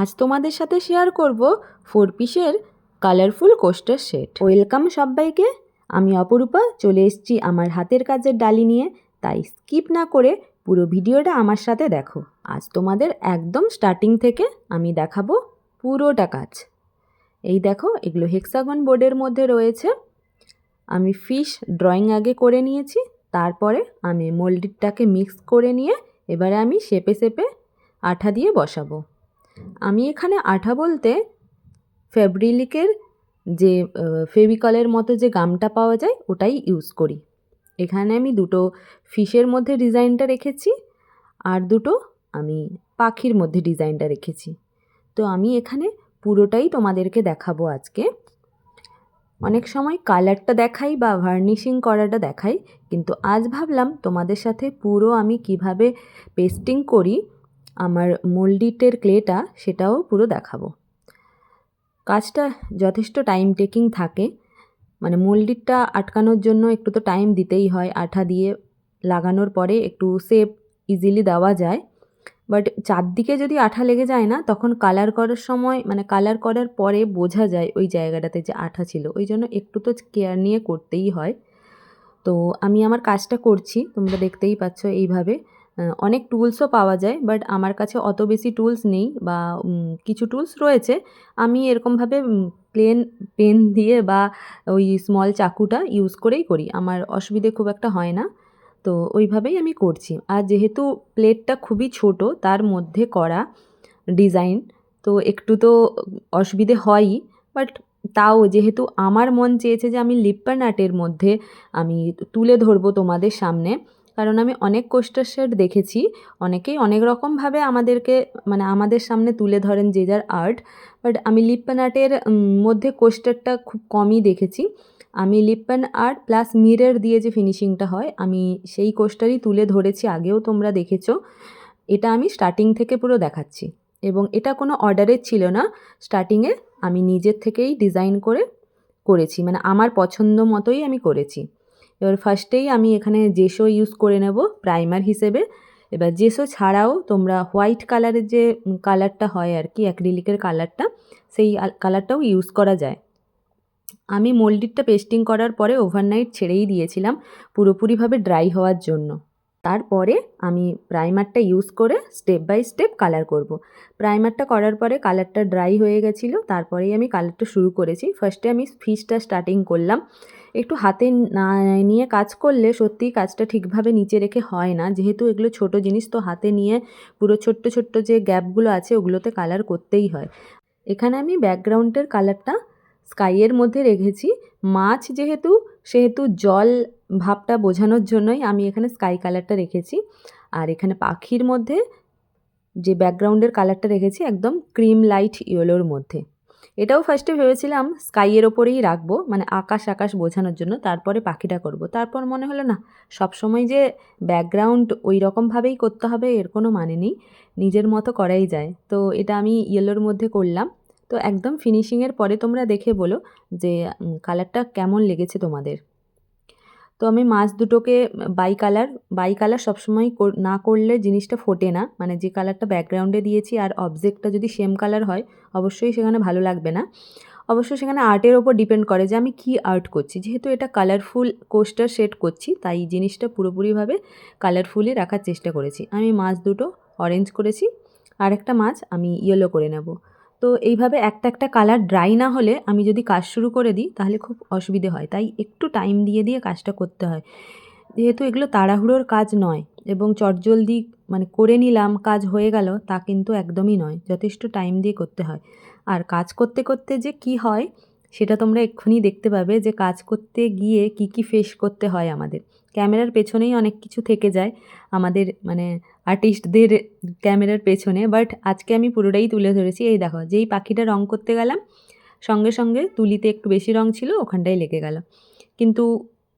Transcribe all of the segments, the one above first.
আজ তোমাদের সাথে শেয়ার করব 4 পিসের কালারফুল কোস্টার সেট। ওয়েলকাম সবাইকে। আমি অপরূপা চলে এসেছি আমার হাতের কাজের ডালি নিয়ে, তাই স্কিপ না করে পুরো ভিডিওটা আমার সাথে দেখো। আজ তোমাদের একদম স্টার্টিং থেকে আমি দেখাবো পুরোটা কাজ। এই দেখো, এগুলো হেক্সাগন বোর্ডের মধ্যে রয়েছে। আমি ফিশ ড্রয়িং আগে করে নিয়েছি, তারপরে আমি মোল্ডিংটাকে মিক্স করে নিয়ে এবারে আমি শেপে শেপে আঠা দিয়ে বসাবো। আমি এখানে আঠা বলতে ফেব্রিলিকের যে ফেভিকলের মতো যে গামটা পাওয়া যায় ওটাই ইউজ করি। এখানে আমি দুটো ফিশের মধ্যে ডিজাইনটা রেখেছি, আর দুটো আমি পাখির মধ্যে ডিজাইনটা রেখেছি। তো আমি এখানে পুরোটাই তোমাদেরকে দেখাবো আজকে। অনেক সময় কালারটা দেখাই বা ভার্নিশিং করাটা দেখাই, কিন্তু আজ ভাবলাম তোমাদের সাথে পুরো আমি কিভাবে পেস্টিং করি আমার মোল্ডিটের ক্লেটা সেটাও পুরো দেখাবো। কাজটা যথেষ্ট টাইম টেকিং থাকে, মানে মোল্ডিটটা আটকানোর জন্য একটু তো টাইম দিতেই হয়। আঠা দিয়ে লাগানোর পরে একটু শেপ ইজিলি দেওয়া যায়, বাট চারদিকে যদি আঠা লেগে যায় না, তখন কালার করার সময় মানে কালার করার পরে বোঝা যায় ওই জায়গাটাতে যে আঠা ছিল। ওই জন্য একটু তো কেয়ার নিয়ে করতেই হয়। তো আমি আমার কাজটা করছি, তোমরা দেখতেই পাচ্ছ এইভাবে। অনেক টুলসও পাওয়া যায়, বাট আমার কাছে অত বেশি টুলস নেই, বা কিছু টুলস রয়েছে। আমি এরকমভাবে প্লেন পেন দিয়ে বা ওই স্মল চাকুটা ইউজ করেই করি, আমার অসুবিধে খুব একটা হয় না। তো ওইভাবেই আমি করছি। আর যেহেতু প্লেটটা খুবই ছোট, তার মধ্যে করা ডিজাইন, তো একটু তো অসুবিধে হয়ই। বাট তাও যেহেতু আমার মন চেয়েছে যে আমি লিপ্পান আর্টের মধ্যে আমি তুলে ধরবো তোমাদের সামনে, কারণ আমি অনেক কোস্টার সেট দেখেছি, অনেকেই অনেক রকমভাবে আমাদেরকে মানে আমাদের সামনে তুলে ধরেন যে যার আর্ট। বাট আমি লিপ্পান আর্টের মধ্যে কোস্টারটা খুব কমই দেখেছি। আমি লিপ্পান আর্ট প্লাস মিরর দিয়ে যে ফিনিশিংটা হয়, আমি সেই কোস্টারই তুলে ধরেছি, আগেও তোমরা দেখেছো। এটা আমি স্টার্টিং থেকে পুরো দেখাচ্ছি, এবং এটা কোনো অর্ডারের ছিল না। স্টার্টিংয়ে আমি নিজের থেকেই ডিজাইন করে করেছি, মানে আমার পছন্দ মতোই আমি করেছি। এবার ফার্স্টেই আমি এখানে জেসো ইউজ করে নেব প্রাইমার হিসেবে। এবার জেসো ছাড়াও তোমরা হোয়াইট কালারের যে কালারটা হয় আর কি, অ্যাক্রিলিকের কালারটা, সেই কালারটাও ইউজ করা যায়। আমি মোল্ডিংটা পেস্টিং করার পরে ওভারনাইট ছেড়েই দিয়েছিলাম পুরোপুরিভাবে ড্রাই হওয়ার জন্য। তারপরে আমি প্রাইমারটা ইউজ করে স্টেপ বাই স্টেপ কালার করব। প্রাইমারটা করার পরে কালারটা ড্রাই হয়ে গেছিলো, তারপরেই আমি কালারটা শুরু করেছি। ফার্স্টে আমি ফিশটা স্টার্টিং করলাম। একটু হাতে না নিয়ে কাজ করলে সত্যিই কাজটা ঠিকভাবে নিচে রেখে হয় না, যেহেতু এগুলো ছোট জিনিস, তো হাতে নিয়ে পুরো ছোট্ট ছোট্ট যে গ্যাপগুলো আছে ওগুলোতে কালার করতেই হয়। এখানে আমি ব্যাকগ্রাউন্ডের কালারটা স্কাইয়ের মধ্যে রেখেছি। মাছ যেহেতু, সেহেতু জল ভাবটা বোঝানোর জন্যই আমি এখানে স্কাই কালারটা রেখেছি। আর এখানে পাখির মধ্যে যে ব্যাকগ্রাউন্ডের কালারটা রেখেছি একদম ক্রিম লাইট ইয়েলোর মধ্যে। এটাও ফার্স্টে ভেবেছিলাম স্কাইয়ের ওপরেই রাখবো, মানে আকাশ আকাশ বোঝানোর জন্য, তারপরে পাখিটা করব। তারপর মনে হলো না, সবসময় যে ব্যাকগ্রাউন্ড ওই রকমভাবেই করতে হবে এর কোনো মানে নেই, নিজের মতো করাই যায়। তো এটা আমি ইয়েলোর মধ্যে করলাম। তো একদম ফিনিশিংয়ের পরে তোমরা দেখে বলো যে কালারটা কেমন লেগেছে তোমাদের। তো আমি মাছ দুটোকে বাই কালার সবসময় না করলে জিনিসটা ফোটে না, মানে যে কালারটা ব্যাকগ্রাউন্ডে দিয়েছি আর অবজেক্টটা যদি সেম কালার হয় অবশ্যই সেখানে ভালো লাগবে না। অবশ্য সেখানে আর্টের ওপর ডিপেন্ড করে যে আমি কি আর্ট করছি। যেহেতু এটা কালারফুল কোস্টার সেট করছি, তাই জিনিসটা পুরোপুরিভাবে কালারফুলই রাখার চেষ্টা করেছি। আমি মাছ দুটো অরেঞ্জ করেছি, আর একটা মাছ আমি ইয়েলো করে নেব। তো এইভাবে একটা একটা কালার ড্রাই না হলে আমি যদি কাজ শুরু করে দিই তাহলে খুব অসুবিধে হয়, তাই একটু টাইম দিয়ে দিয়ে কাজটা করতে হয়। যেহেতু এগুলো তাড়াহুড়োর কাজ নয়, এবং চটজলদি মানে করে নিলাম কাজ হয়ে গেল তা কিন্তু একদমই নয়, যথেষ্ট টাইম দিয়ে করতে হয়। আর কাজ করতে করতে যে কি হয় সেটা তোমরা এক্ষুনি দেখতে পাবে, যে কাজ করতে গিয়ে কি কি ফেস করতে হয় আমাদের। ক্যামেরার পেছনেই অনেক কিছু থেকে যায় আমাদের, মানে আর্টিস্টদের ক্যামেরার পেছনে, বাট আজকে আমি পুরোটাই তুলে ধরেছি। এই দেখো, যেই পাখিটা রং করতে গেলাম সঙ্গে সঙ্গে তুলিতে একটু বেশি রং ছিল, ওখানটাই লেগে গেল। কিন্তু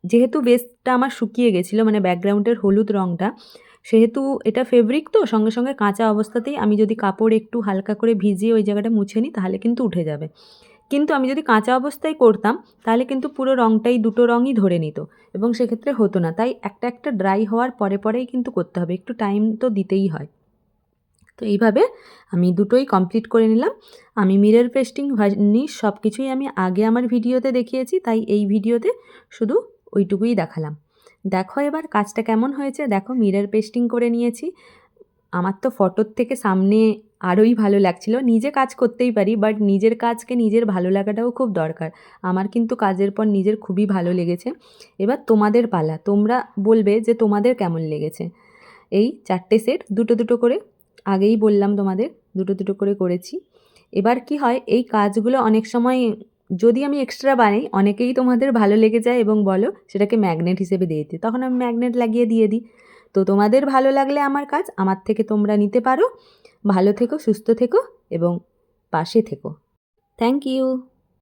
যেহেতু বেসটা আমার শুকিয়ে গেছিলো, মানে ব্যাকগ্রাউন্ডের হলুদ রঙটা, সেহেতু এটা ফেব্রিক, তো সঙ্গে সঙ্গে কাঁচা অবস্থাতেই আমি যদি কাপড় একটু হালকা করে ভিজিয়ে ওই জায়গাটা মুছে নিই তাহলে কিন্তু উঠে যাবে। কিন্তু আমি যদি কাঁচা অবস্থায় করতাম তাহলে কিন্তু পুরো রঙটাই দুটো রঙই ধরে নিত, এবং সেক্ষেত্রে হতো না। তাই একটা একটা ড্রাই হওয়ার পরে পরেই কিন্তু করতে হবে, একটু টাইম তো দিতেই হয়। তো এইভাবে আমি দুটোই কমপ্লিট করে নিলাম। আমি মিরর পেস্টিং ভার্নিশ সব কিছুই আমি আগে আমার ভিডিওতে দেখিয়েছি, তাই এই ভিডিওতে শুধু ওইটুকুই দেখালাম। দেখো এবার কাজটা কেমন হয়েছে। দেখো মিরর পেস্টিং করে নিয়েছি। আমার তো ফটোর থেকে সামনে আরোই ভালো লাগছিল। নিজে কাজ করতেই পারি, বাট নিজের কাজকে নিজের ভালো লাগাটাও খুব দরকার। আমার কিন্তু কাজের পর নিজের খুবই ভালো লেগেছে। এবার তোমাদের পালা, তোমরা বলবে যে তোমাদের কেমন লেগেছে। এই 4টে সেট দুটো দুটো করে, আগেই বললাম তোমাদের দুটো দুটো করে করেছি। এবার কি হয়, এই কাজগুলো অনেক সময় যদি আমি এক্সট্রা বানাই, অনেকেই তোমাদের ভালো লেগে যায় এবং বলো সেটাকে ম্যাগনেট হিসেবে দিয়ে দিই, তখন আমি ম্যাগনেট লাগিয়ে দিয়ে দিই। তো তোমাদের ভালো লাগলে আমার কাজ আমার থেকে তোমরা নিতে পারো। ভালো থেকো, সুস্থ থেকো এবং পাশে থেকো। Thank you.